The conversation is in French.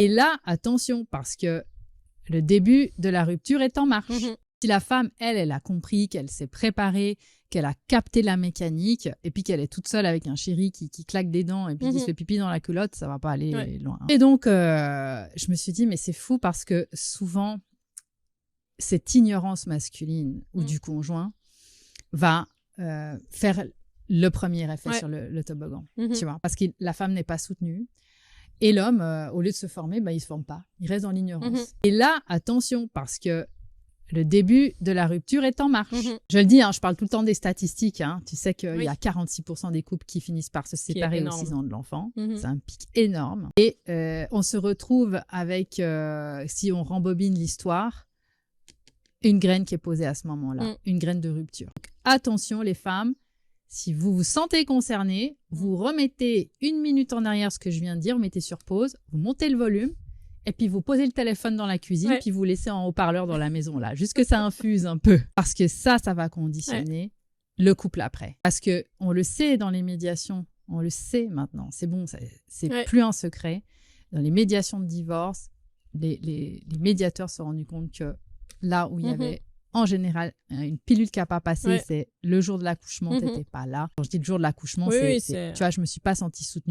Et là, attention, parce que le début de la rupture est en marche. Si la femme, elle a compris, qu'elle s'est préparée, qu'elle a capté la mécanique, et puis qu'elle est toute seule avec un chéri qui claque des dents et puis qui se fait pipi dans la culotte, ça va pas aller loin. Et donc, je me suis dit, mais c'est fou parce que souvent, cette ignorance masculine ou du conjoint va faire le premier effet sur le toboggan, tu vois, parce que la femme n'est pas soutenue. Et l'homme, au lieu de se former, il ne se forme pas. Il reste dans l'ignorance. Et là, attention, parce que le début de la rupture est en marche. Je le dis, je parle tout le temps des statistiques. Tu sais qu'il y a 46% des couples qui finissent par se séparer aux 6 ans de l'enfant. C'est un pic énorme. Et on se retrouve avec, si on rembobine l'histoire, une graine qui est posée à ce moment-là, une graine de rupture. Donc, attention les femmes, si vous vous sentez concerné, vous remettez 1 minute en arrière ce que je viens de dire, vous mettez sur pause, vous montez le volume, et puis vous posez le téléphone dans la cuisine, puis vous laissez en haut-parleur dans la maison, là, juste que ça infuse un peu. Parce que ça va conditionner le couple après. Parce qu'on le sait dans les médiations, on le sait maintenant, c'est bon, c'est plus un secret. Dans les médiations de divorce, les médiateurs se sont rendus compte que là où il y avait en général une pilule qui n'a pas passé, c'est le jour de l'accouchement, tu n'étais pas là. Quand je dis le jour de l'accouchement, tu vois, je ne me suis pas sentie soutenue.